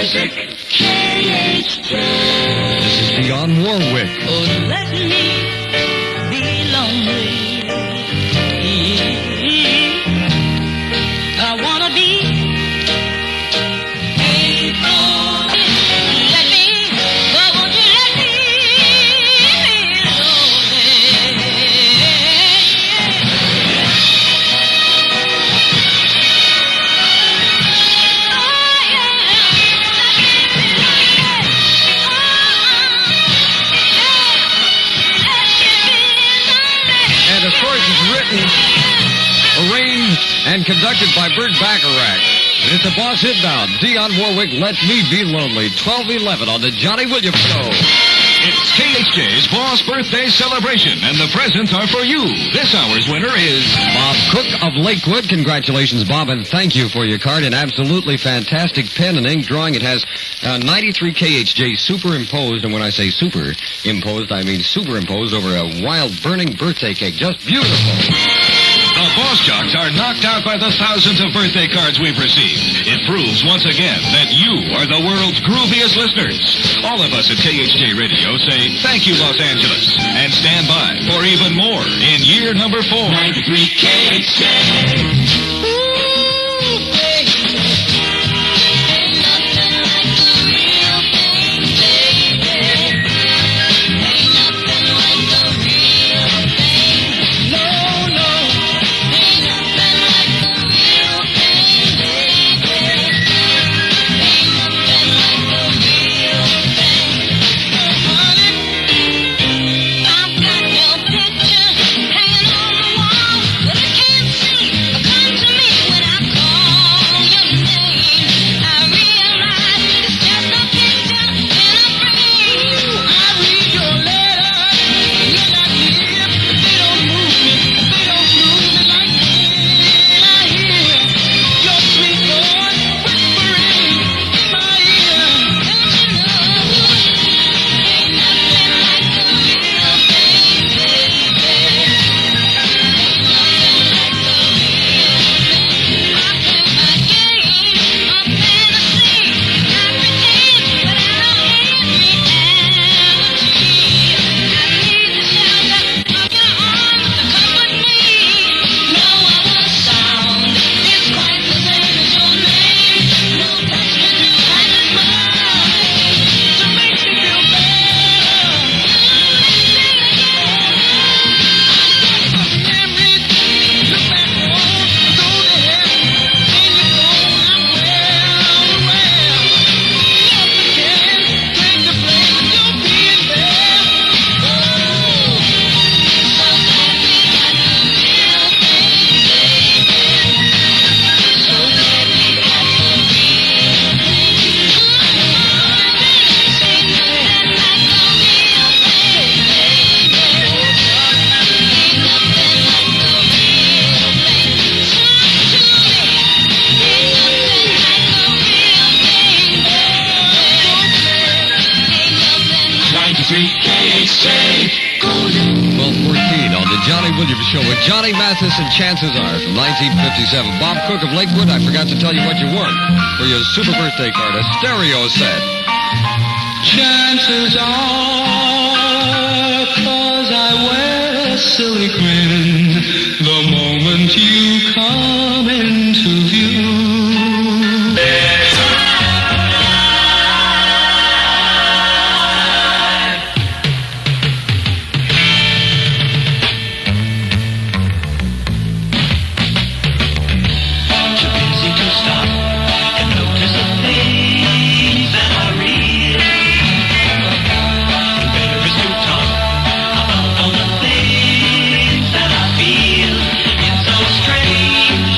music. KHJ. This is Dionne Warwick. Oh, let me be lonely. I wanna be. Let me, but won't you let me be lonely? And of course it's written, arranged, and conducted by Burt Bacharach. And it's a boss hit now. Dionne Warwick, Let Me Be Lonely. 12:11 on the Johnny Williams Show. It's KHJ's Boss Birthday Celebration, and the presents are for you. This hour's winner is Bob Cook of Lakewood. Congratulations, Bob, and thank you for your card. An absolutely fantastic pen and ink drawing. It has 93 KHJ superimposed, and when I say superimposed, I mean superimposed over a wild burning birthday cake. Just beautiful. The Boss Jocks are knocked out by the thousands of birthday cards we've received. It proves once again that you are the world's grooviest listeners. All of us at KHJ Radio say thank you, Los Angeles, and stand by for even more in year number 4. 93 KHJ. Johnny Williams Show with Johnny Mathis and Chances Are from 1957. Bob Cook of Lakewood, I forgot to tell you what you won for your super birthday card, a stereo set. Chances are, 'cause I wear a silly grin the moment you come into view. Strange.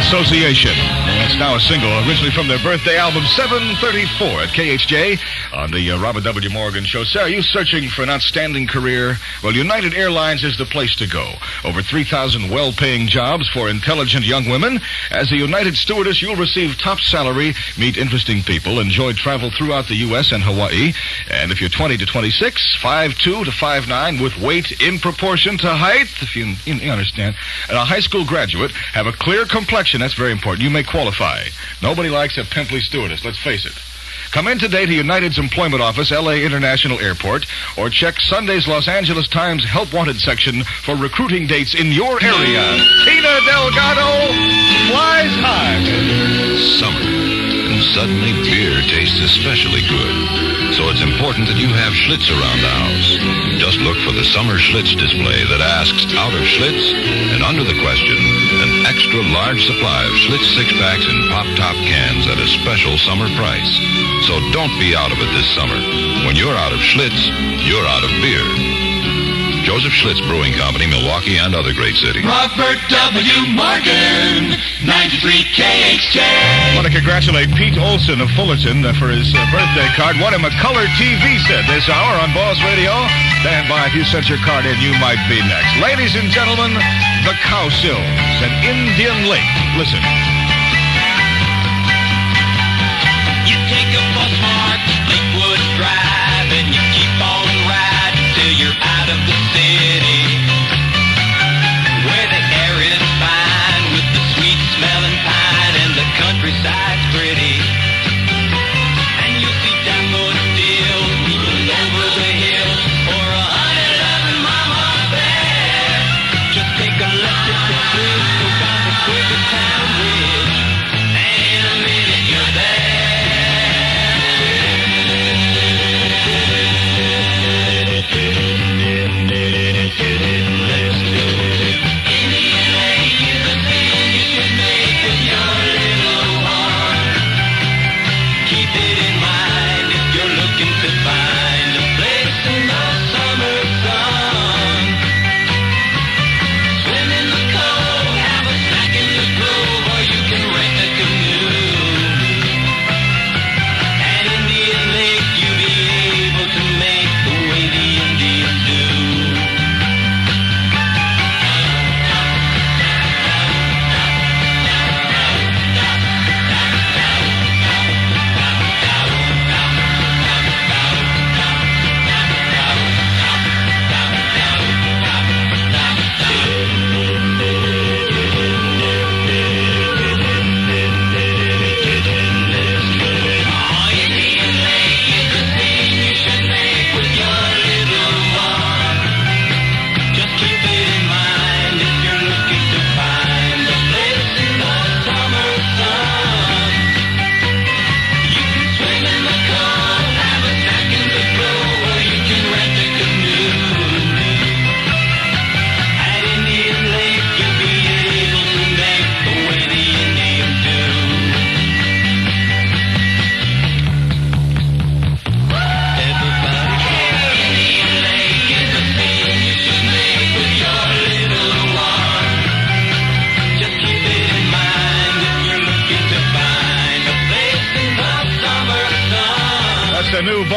Association. It's now a single originally from their birthday album 734 at KHJ on the Robert W. Morgan Show. Sarah, are you searching for an outstanding career? Well, United Airlines is the place to go. Over 3,000 well-paying jobs for intelligent young women. As a United stewardess, you'll receive top salary, meet interesting people, enjoy travel throughout the U.S. and Hawaii. And if you're 20 to 26, 5'2 to 5'9", with weight in proportion to height, if you understand, and a high school graduate, have a clear complexion, that's very important, you may qualify. Nobody likes a pimply stewardess, let's face it. Come in today to United's employment office, L.A. International Airport, or check Sunday's Los Angeles Times Help Wanted section for recruiting dates in your area. Tina Delgado flies high. Summer. And suddenly beer tastes especially good. So it's important that you have Schlitz around the house. Just look for the summer Schlitz display that asks, out of Schlitz? And under the question, an extra large supply of Schlitz six-packs and pop-top cans at a special summer price. So don't be out of it this summer. When you're out of Schlitz, you're out of beer. Joseph Schlitz Brewing Company, Milwaukee, and other great cities. Robert W. Morgan, 93 KHJ. I want to congratulate Pete Olson of Fullerton for his birthday card. Won him a color TV set this hour on Boss Radio. Stand by, if you sent your card in, you might be next. Ladies and gentlemen, the Cow Sills at Indian Lake. Listen. You take a bus mark, Lakewood Drive, and you keep on riding till you're out of the city, where the air is fine with the sweet smelling pine and the countryside's pretty. And you'll see daffodils peeping over the hills, or a honey-loving mama bear. Just take a left at the bridge, go down the Quakertown Ridge, and in a minute you're there.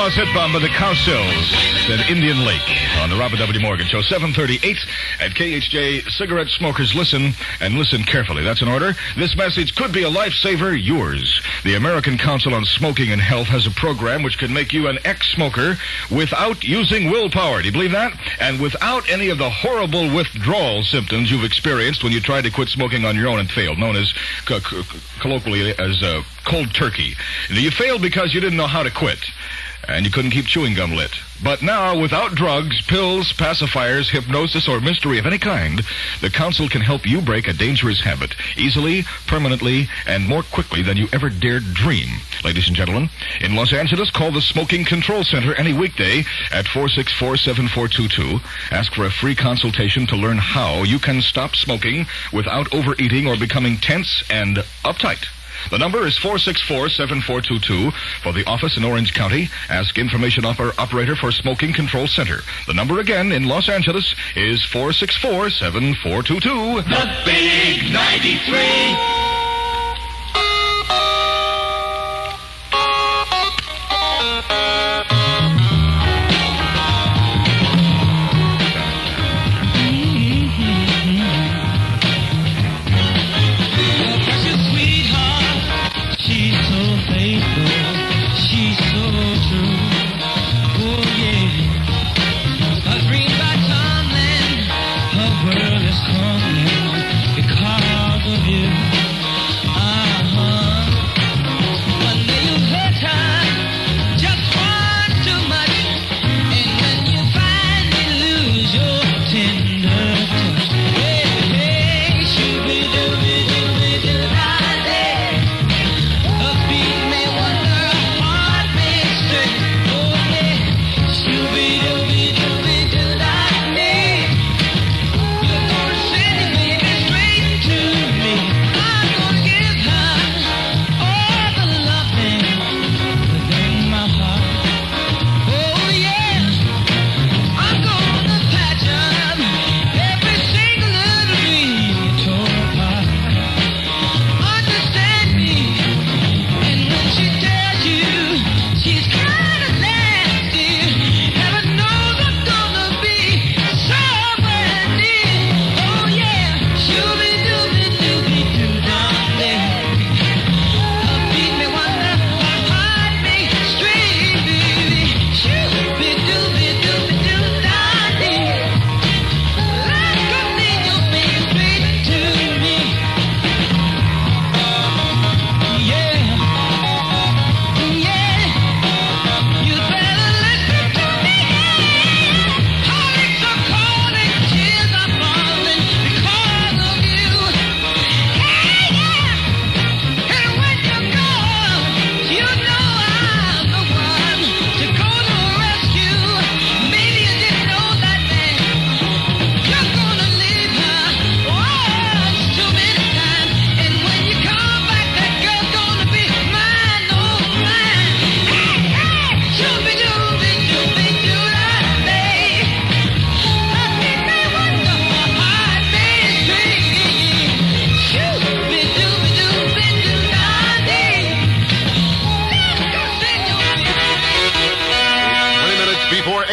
Hit bomb by the Cow Sills at Indian Lake on the Robert W. Morgan Show, 738 at KHJ. Cigarette smokers, listen, and listen carefully. That's an order. This message could be a lifesaver, yours. The American Council on Smoking and Health has a program which can make you an ex-smoker without using willpower. Do you believe that? And without any of the horrible withdrawal symptoms you've experienced when you tried to quit smoking on your own and failed, known as, colloquially, as cold turkey. You failed because you didn't know how to quit. And you couldn't keep chewing gum lit. But now, without drugs, pills, pacifiers, hypnosis, or mystery of any kind, the Council can help you break a dangerous habit easily, permanently, and more quickly than you ever dared dream. Ladies and gentlemen, in Los Angeles, call the Smoking Control Center any weekday at 464-7422. Ask for a free consultation to learn how you can stop smoking without overeating or becoming tense and uptight. The number is 464-7422 for the office in Orange County. Ask information operator for Smoking Control Center. The number again in Los Angeles is 464-7422. The Big 93.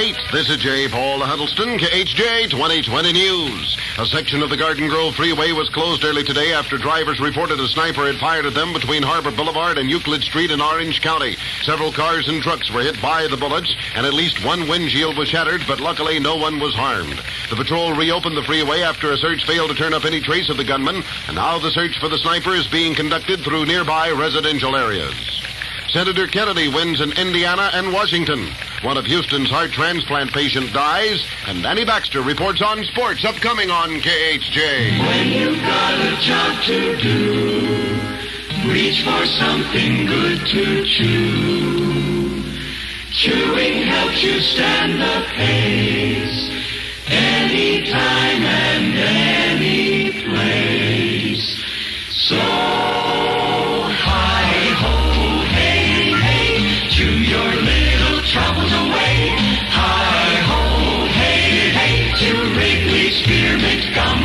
8. This is J. Paul Huddleston, KHJ 2020 News. A section of the Garden Grove Freeway was closed early today after drivers reported a sniper had fired at them between Harbor Boulevard and Euclid Street in Orange County. Several cars and trucks were hit by the bullets, and at least one windshield was shattered, but luckily no one was harmed. The patrol reopened the freeway after a search failed to turn up any trace of the gunman, and now the search for the sniper is being conducted through nearby residential areas. Senator Kennedy wins in Indiana and Washington. One of Houston's heart transplant patients dies, and Danny Baxter reports on sports upcoming on KHJ. When you've got a job to do, reach for something good to chew. Chewing helps you stand the pace, anytime and any place. So hi-ho, hey, hey, chew your little troubles away. Hi-ho, hey, hey, chew Wrigley Spearmint Gum.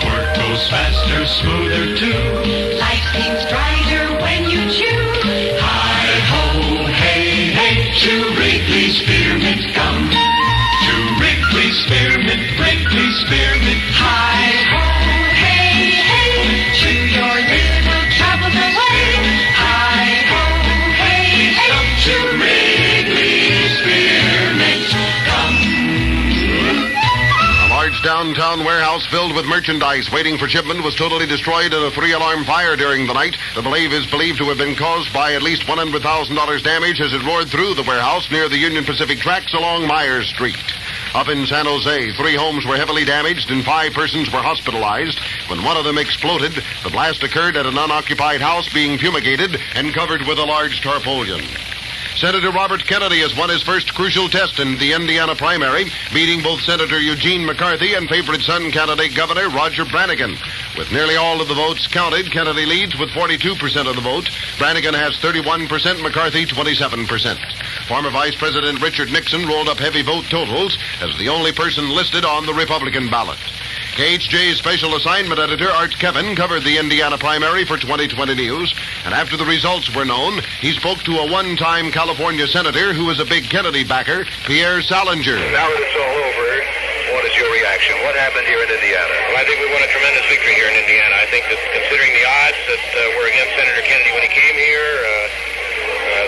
Work goes faster, smoother too. Life seems brighter when you chew. Hi-ho, hey, hey, chew Wrigley Spearmint Gum. Chew Wrigley Spearmint, Wrigley Spearmint. Hi-ho, hey, hey, chew your little troubles away. Hi-ho, hey, hey, chew Wrigley Spearmint Gum. A large downtown warehouse filled with merchandise waiting for shipment was totally destroyed in a 3-alarm fire during the night. The blaze is believed to have been caused by at least $100,000 damage as it roared through the warehouse near the Union Pacific tracks along Myers Street. Up in San Jose, 3 homes were heavily damaged and 5 persons were hospitalized. When one of them exploded, the blast occurred at an unoccupied house being fumigated and covered with a large tarpaulin. Senator Robert Kennedy has won his first crucial test in the Indiana primary, beating both Senator Eugene McCarthy and favorite son candidate Governor Roger Brannigan. With nearly all of the votes counted, Kennedy leads with 42% of the vote. Brannigan has 31%, McCarthy 27%. Former Vice President Richard Nixon rolled up heavy vote totals as the only person listed on the Republican ballot. KHJ's special assignment editor, Art Kevin, covered the Indiana primary for 2020 News, and after the results were known, he spoke to a one-time California senator who was a big Kennedy backer, Pierre Salinger. Now that it's all over, what is your reaction? What happened here in Indiana? Well, I think we won a tremendous victory here in Indiana. I think that considering the odds that were against Senator Kennedy when he came here,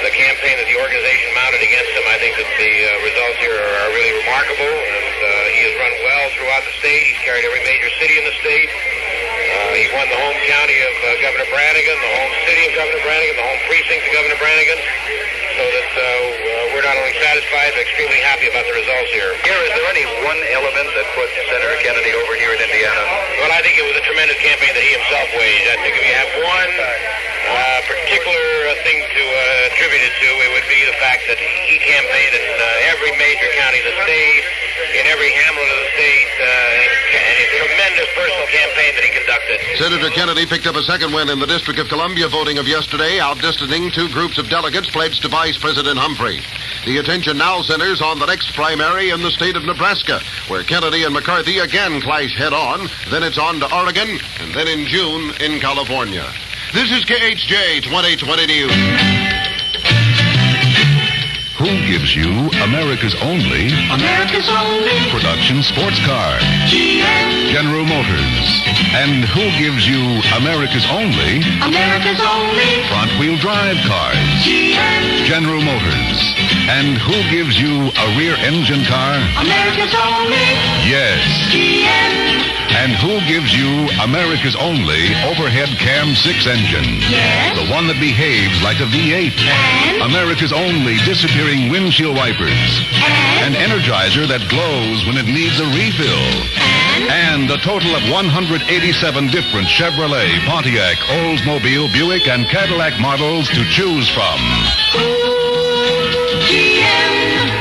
the campaign that the organization mounted against him, I think that the results here are really remarkable. And he has run well throughout the state. He's carried every major city in the state. He won the home county of Governor Brannigan, the home city of Governor Brannigan, the home precinct of Governor Brannigan. So that we're not only satisfied, but extremely happy about the results here. Is there any one element that put Senator Kennedy over here in Indiana? Well, I think it was a tremendous campaign that he himself waged. I think if we have one particular thing to attribute it to, it would be the fact that he campaigned in every major county of the state, in every hamlet of the state, and a tremendous personal campaign that he conducted. Senator Kennedy picked up a second win in the District of Columbia voting of yesterday, outdistancing 2 groups of delegates pledged to Vice President Humphrey. The attention now centers on the next primary in the state of Nebraska, where Kennedy and McCarthy again clash head-on. Then it's on to Oregon, and then in June in California. This is KHJ 2020 News. Who gives you America's only production sports car? General Motors. And who gives you America's only front-wheel drive cars? General Motors. And who gives you a rear engine car? Yes. And who gives you America's only overhead cam 6 engine? The one that behaves like a V8. America's only disappearing windshield wipers. An Energizer that glows when it needs a refill. And a total of 187 different Chevrolet, Pontiac, Oldsmobile, Buick, and Cadillac models to choose from.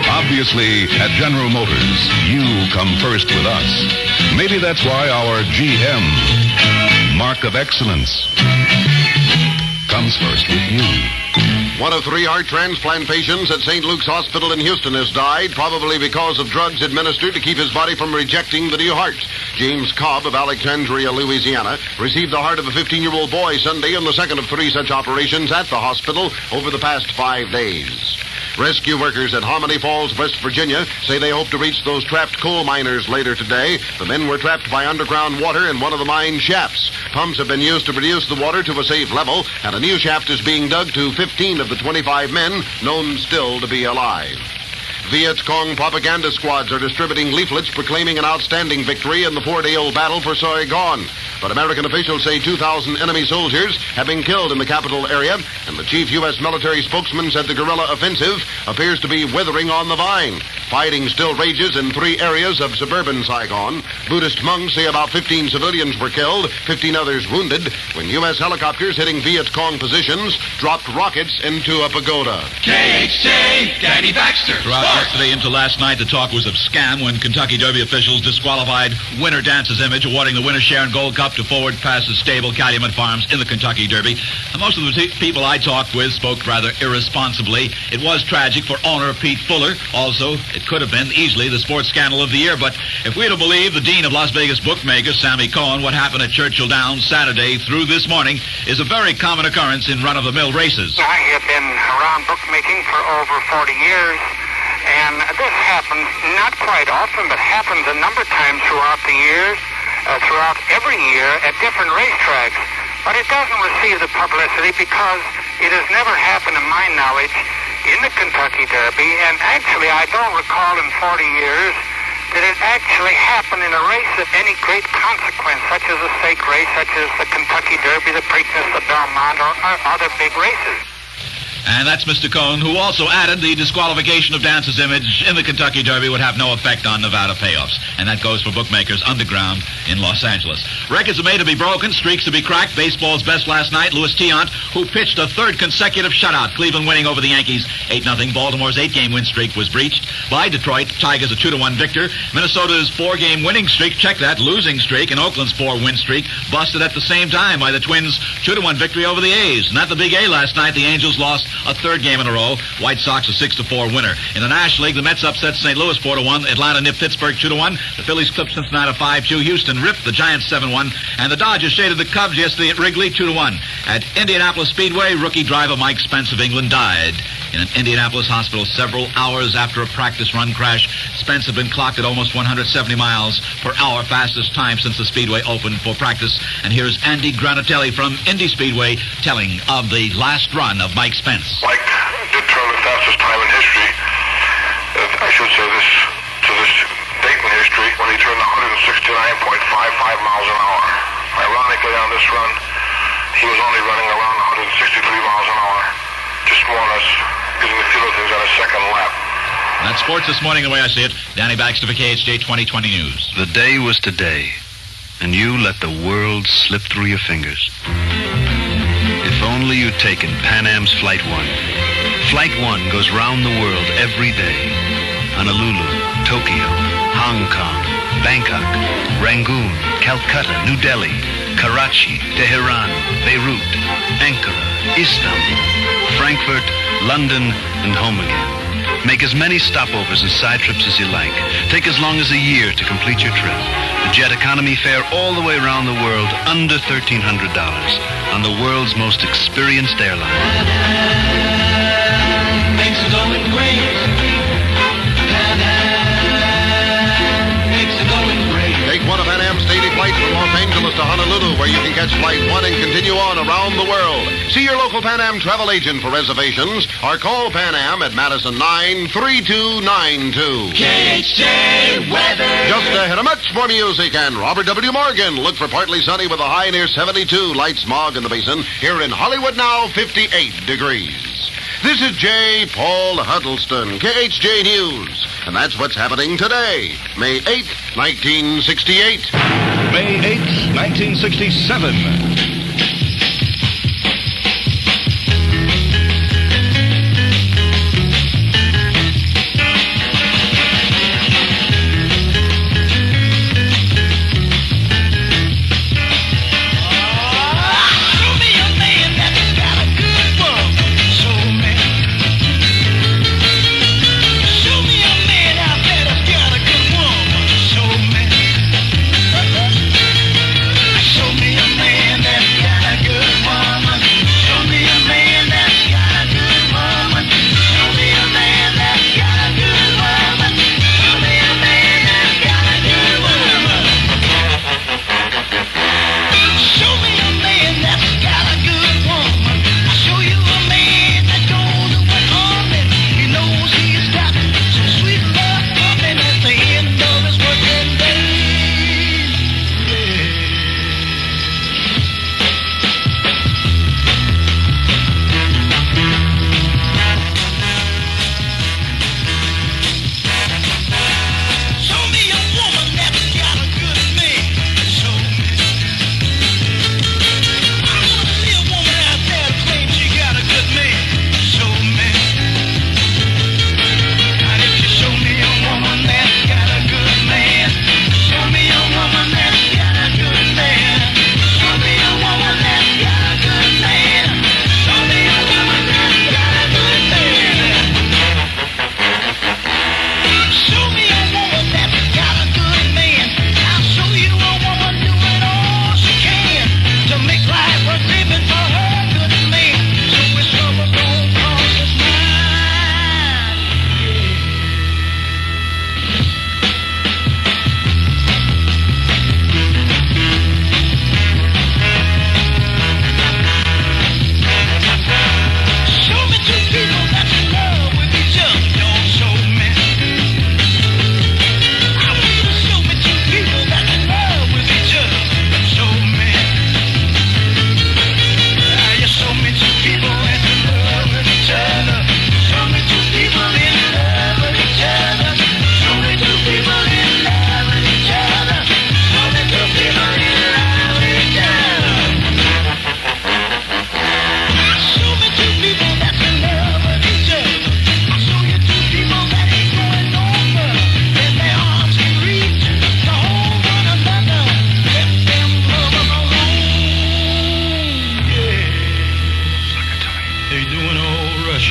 Obviously, at General Motors, you come first with us. Maybe that's why our GM, mark of excellence, comes first with you. One of 3 heart transplant patients at St. Luke's Hospital in Houston has died, probably because of drugs administered to keep his body from rejecting the new heart. James Cobb of Alexandria, Louisiana, received the heart of a 15-year-old boy Sunday in the second of 3 such operations at the hospital over the past 5 days. Rescue workers at Harmony Falls, West Virginia, say they hope to reach those trapped coal miners later today. The men were trapped by underground water in one of the mine shafts. Pumps have been used to reduce the water to a safe level, and a new shaft is being dug to 15 of the 25 men known still to be alive. Viet Cong propaganda squads are distributing leaflets proclaiming an outstanding victory in the 4-day-old battle for Saigon. But American officials say 2,000 enemy soldiers have been killed in the capital area, and the chief U.S. military spokesman said the guerrilla offensive appears to be withering on the vine. Fighting still rages in 3 areas of suburban Saigon. Buddhist monks say about 15 civilians were killed, 15 others wounded, when U.S. helicopters hitting Viet Cong positions dropped rockets into a pagoda. KHJ, Danny Baxter. Throughout yesterday into last night, the talk was of scam when Kentucky Derby officials disqualified Winner Dance's Image, awarding the winner's share in Gold Cup to Forward Passes Stable, Calumet Farms in the Kentucky Derby. And most of the people I talked with spoke rather irresponsibly. It was tragic for owner Pete Fuller. Also, it could have been easily the sports scandal of the year. But if we're to believe the dean of Las Vegas bookmakers, Sammy Cohen, what happened at Churchill Downs Saturday through this morning is a very common occurrence in run-of-the-mill races. I have been around bookmaking for over 40 years. And this happens not quite often, but happens a number of times throughout the years, throughout every year at different racetracks. But it doesn't receive the publicity because it has never happened to my knowledge in the Kentucky Derby. And actually, I don't recall in 40 years that it actually happened in a race of any great consequence, such as a stake race, such as the Kentucky Derby, the Preakness, the Belmont, or other big races. And that's Mr. Cohn, who also added the disqualification of Dance's Image in the Kentucky Derby would have no effect on Nevada payoffs. And that goes for bookmakers underground in Los Angeles. Records are made to be broken, streaks to be cracked. Baseball's best last night, Louis Tiant, who pitched a 3rd consecutive shutout. Cleveland winning over the Yankees 8-0. Baltimore's 8-game win streak was breached by Detroit. Tigers a 2-1 victor. Minnesota's 4-game winning streak, check that, losing streak, and Oakland's 4-win streak busted at the same time by the Twins' 2-1 victory over the A's. And at the Big A last night, the Angels lost a 3rd game in a row. White Sox a 6-4 winner. In the National League, the Mets upset St. Louis 4-1. Atlanta nipped Pittsburgh 2-1. The Phillies clipped Cincinnati 5-2. Houston ripped the Giants 7-1. And the Dodgers shaded the Cubs yesterday at Wrigley 2-1. At Indianapolis Speedway, rookie driver Mike Spence of England died in an Indianapolis hospital several hours after a practice run crash. Spence had been clocked at almost 170 miles per hour, fastest time since the Speedway opened for practice. And here's Andy Granatelli from Indy Speedway telling of the last run of Mike Spence. Mike did turn the fastest time in history, I should say this, to this date in history, when he turned 169.55 miles an hour. Ironically, on this run, he was only running around 163 miles an hour, just more or less getting the feel of things on a second lap. That's sports this morning, the way I see it. Danny Baxter for KHJ 2020 News. The day was today, and you let the world slip through your fingers. If only you'd taken Pan Am's Flight 1. Flight 1 goes round the world every day. Honolulu, Tokyo, Hong Kong, Bangkok, Rangoon, Calcutta, New Delhi, Karachi, Tehran, Beirut, Ankara, Istanbul, Frankfurt, London, and home again. Make as many stopovers and side trips as you like. Take as long as a year to complete your trip. The jet economy fare all the way around the world under $1,300 on the world's most experienced airline. Makes it going great. Makes it going great. Take one of Pan Am's daily flights from Los Angeles to Honolulu, where you can catch Flight 1 and continue on around the world. See your local Pan Am travel agent for reservations, or call Pan Am at Madison 93292. KHJ weather. Just ahead of much more music and Robert W. Morgan. Look for partly sunny with a high near 72. Light smog in the basin. Here in Hollywood now, 58 degrees. This is J. Paul Huddleston, KHJ News. And that's what's happening today, May 8th, 1968. May 8th, 1967. Show me a man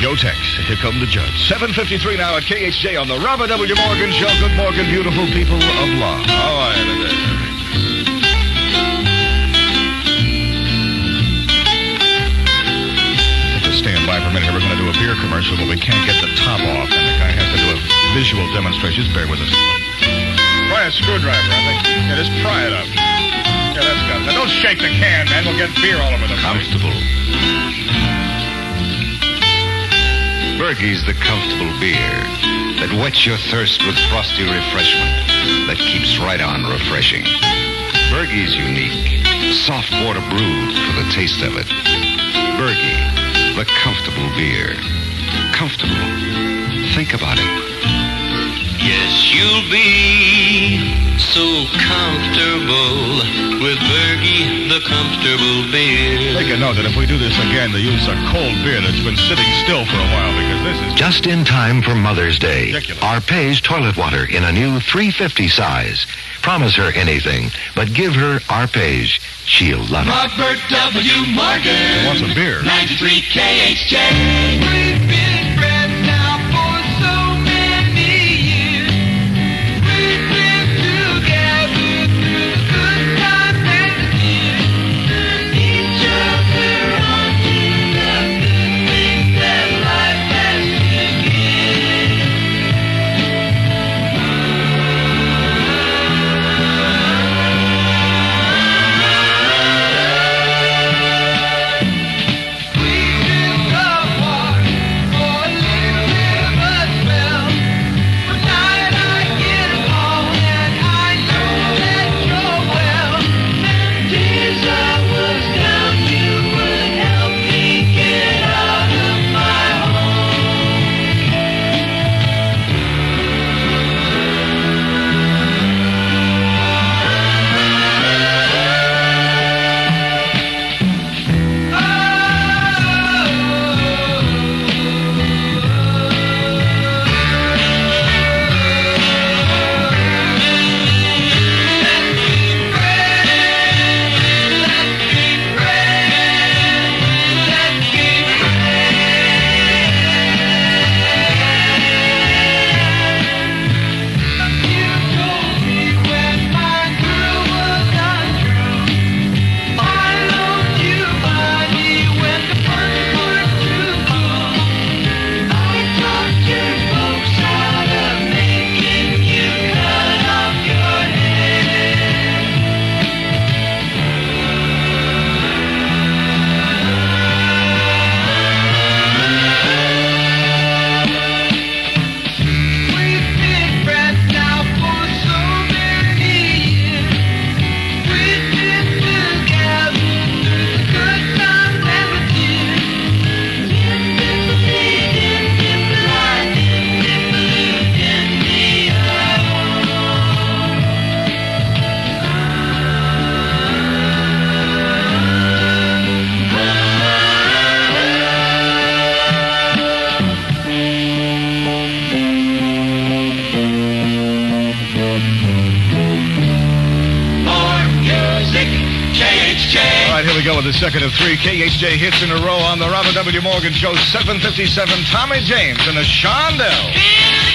Jotex. Here come the judge. 7:53 now at KHJ on the Robert W. Morgan Show. Good morning, beautiful people of love. How are you today? Just stand by for a minute here. We're going to do a beer commercial, but we can't get the top off, and the guy has to do a visual demonstration. Just bear with us. Try a screwdriver, I think. Yeah, just pry it up. Yeah, that's got it. Now, don't shake the can, man. We'll get beer all over the place. Comfortable. Bergie's the comfortable beer that whets your thirst with frosty refreshment that keeps right on refreshing. Bergie's unique. Soft water brewed for the taste of it. Bergie, the comfortable beer. Comfortable. Think about it. Yes, you'll be so comfortable with Bergie, the comfortable beer. Take a note that if we do this again, to use a cold beer that's been sitting still for a while, because this is... Just in time for Mother's Day. Ridiculous. Arpège toilet water in a new 350 size. Promise her anything, but give her Arpège. She'll love it. Robert W. Morgan. Wants a beer. 93 KHJ. We've been friends now for so many years. We've been together through the good times and the tears. Each other wanting the good things that life has to give. We've been apart for a little bit of a spell. One night I get home and I know that you're well. Days I was down, you would help me get out of my You told me when my girl was untrue. I loved you, honey, when the first were too blue. I talked your folks out of making you cut off your head. We've been friends now for so many years. We've been together through the good times and the tears. More music, KHJ. All right, here we go with the second of three KHJ hits in a row on the Robert W. Morgan Show. 7:57, Tommy James and the Shondell. Billy